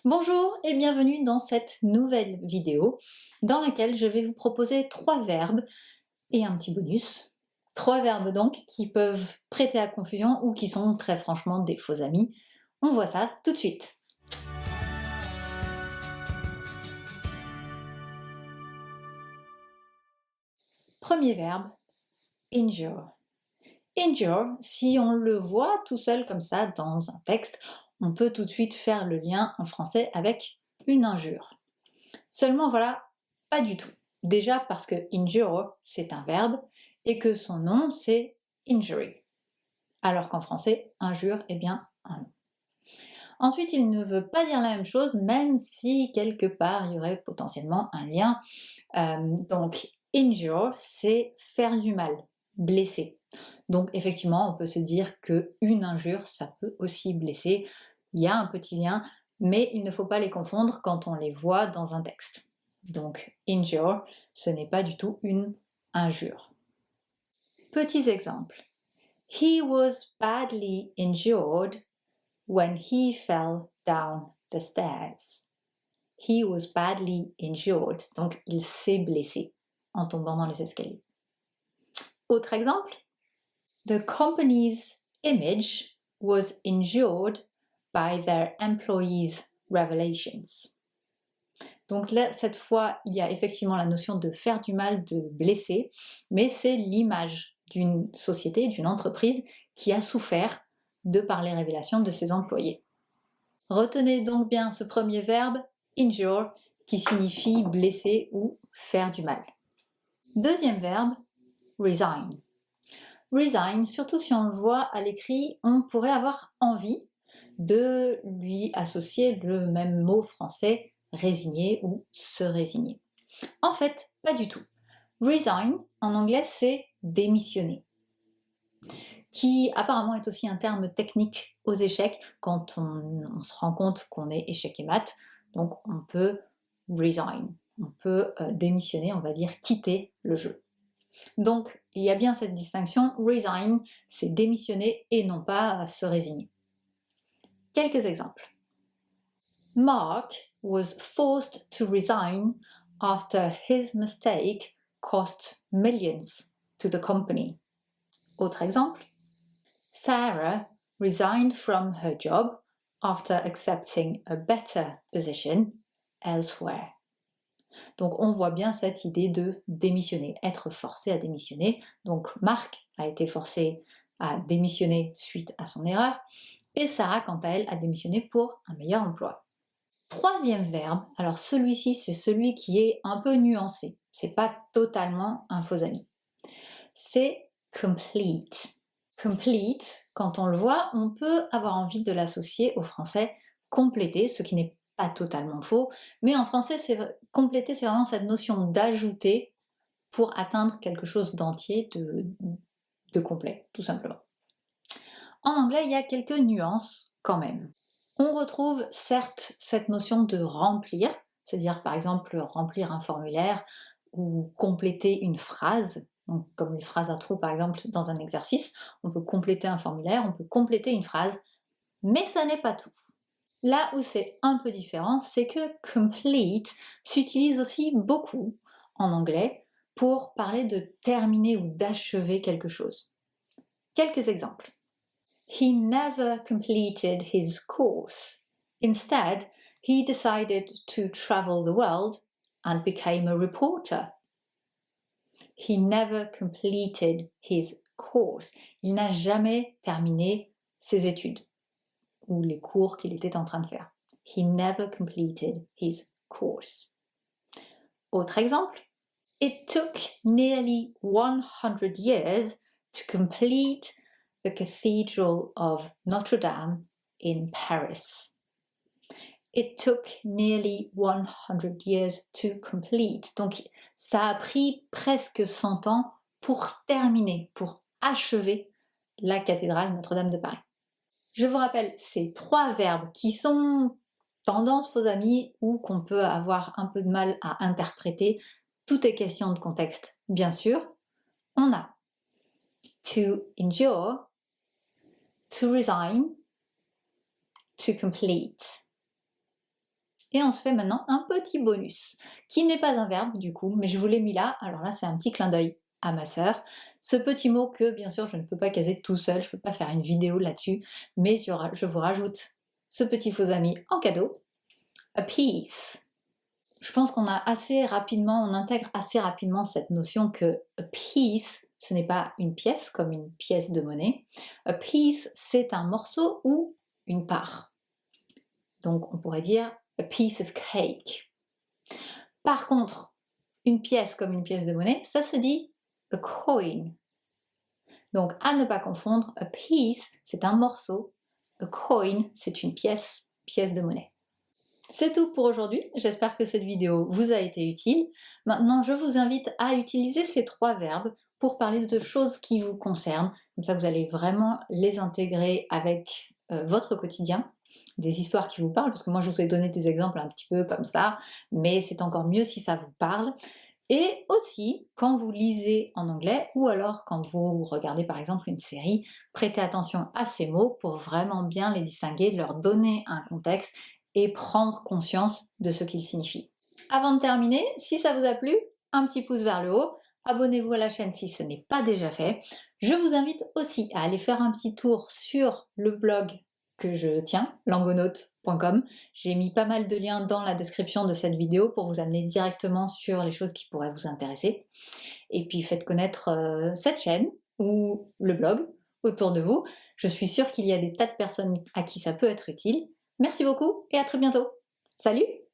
Bonjour et bienvenue dans cette nouvelle vidéo dans laquelle je vais vous proposer trois verbes et un petit bonus. Trois verbes donc qui peuvent prêter à confusion ou qui sont très franchement des faux amis. On voit ça tout de suite. Premier verbe, injure. Injure, si on le voit tout seul comme ça dans un texte, on peut tout de suite faire le lien en français avec une injure. Seulement voilà, pas du tout. Déjà parce que injure, c'est un verbe et que son nom, c'est injury. Alors qu'en français, injure est bien un nom. Ensuite, il ne veut pas dire la même chose, même si quelque part il y aurait potentiellement un lien. Donc, injure, c'est faire du mal, blesser. Donc, effectivement, on peut se dire qu'une injure, ça peut aussi blesser. Il y a un petit lien, mais il ne faut pas les confondre quand on les voit dans un texte. Donc, injure, ce n'est pas du tout une injure. Petits exemples. He was badly injured when he fell down the stairs. He was badly injured. Donc, il s'est blessé en tombant dans les escaliers. Autre exemple. The company's image was injured by their employees' revelations. Donc là, cette fois, il y a effectivement la notion de faire du mal, de blesser, mais c'est l'image d'une société, d'une entreprise qui a souffert de par les révélations de ses employés. Retenez donc bien ce premier verbe, injure, qui signifie blesser ou faire du mal. Deuxième verbe, resign. Resign, surtout si on le voit à l'écrit, on pourrait avoir envie de lui associer le même mot français, résigner ou se résigner. En fait, pas du tout. Resign, en anglais, c'est démissionner, qui apparemment est aussi un terme technique aux échecs quand on se rend compte qu'on est échec et mat. Donc on peut resign, on peut démissionner, on va dire quitter le jeu. Donc il y a bien cette distinction, resign, c'est démissionner et non pas se résigner. Quelques exemples. Mark was forced to resign after his mistake cost millions to the company. Autre exemple. Sarah resigned from her job after accepting a better position elsewhere. Donc on voit bien cette idée de démissionner, être forcé à démissionner. Donc Marc a été forcé à démissionner suite à son erreur et Sarah, quant à elle, a démissionné pour un meilleur emploi. Troisième verbe, alors celui-ci c'est celui qui est un peu nuancé, c'est pas totalement un faux ami. C'est complete. Complete, quand on le voit, on peut avoir envie de l'associer au français compléter, ce qui n'est pas totalement faux, mais en français, compléter, c'est vraiment cette notion d'ajouter pour atteindre quelque chose d'entier, de complet, tout simplement. En anglais, il y a quelques nuances quand même. On retrouve certes cette notion de remplir, c'est-à-dire par exemple remplir un formulaire ou compléter une phrase, donc comme les phrases à trous par exemple dans un exercice, on peut compléter un formulaire, on peut compléter une phrase, mais ça n'est pas tout. Là où c'est un peu différent, c'est que complete s'utilise aussi beaucoup en anglais pour parler de terminer ou d'achever quelque chose. Quelques exemples. He never completed his course. Instead, he decided to travel the world and became a reporter. He never completed his course. Il n'a jamais terminé ses études ou les cours qu'il était en train de faire. He never completed his course. Autre exemple. It took nearly 100 years to complete the Cathedral of Notre Dame in Paris. It took nearly 100 years to complete. Donc ça a pris presque 100 ans pour terminer, pour achever la cathédrale Notre-Dame de Paris. Je vous rappelle ces trois verbes qui sont tendance faux amis ou qu'on peut avoir un peu de mal à interpréter. Tout est question de contexte, bien sûr. On a to endure, to resign, to complete. Et on se fait maintenant un petit bonus, qui n'est pas un verbe du coup, mais je vous l'ai mis là, alors là c'est un petit clin d'œil à ma sœur. Ce petit mot que bien sûr je ne peux pas caser tout seul, je ne peux pas faire une vidéo là-dessus, mais je vous rajoute ce petit faux ami en cadeau, a piece. Je pense qu'on a assez rapidement, on intègre assez rapidement cette notion que a piece, ce n'est pas une pièce comme une pièce de monnaie. A piece, c'est un morceau ou une part. Donc on pourrait dire a piece of cake. Par contre, une pièce comme une pièce de monnaie, ça se dit a coin. Donc à ne pas confondre, a piece, c'est un morceau, a coin, c'est une pièce, pièce de monnaie. C'est tout pour aujourd'hui, j'espère que cette vidéo vous a été utile. Maintenant, je vous invite à utiliser ces 3 verbes pour parler de choses qui vous concernent, comme ça vous allez vraiment les intégrer avec votre quotidien, des histoires qui vous parlent, parce que moi je vous ai donné des exemples un petit peu comme ça, mais c'est encore mieux si ça vous parle. Et aussi, quand vous lisez en anglais, ou alors quand vous regardez par exemple une série, prêtez attention à ces mots pour vraiment bien les distinguer, leur donner un contexte et prendre conscience de ce qu'ils signifient. Avant de terminer, si ça vous a plu, un petit pouce vers le haut, abonnez-vous à la chaîne si ce n'est pas déjà fait. Je vous invite aussi à aller faire un petit tour sur le blog que je tiens, langonaute.com. J'ai mis pas mal de liens dans la description de cette vidéo pour vous amener directement sur les choses qui pourraient vous intéresser. Et puis faites connaître cette chaîne ou le blog autour de vous. Je suis sûre qu'il y a des tas de personnes à qui ça peut être utile. Merci beaucoup et à très bientôt. Salut!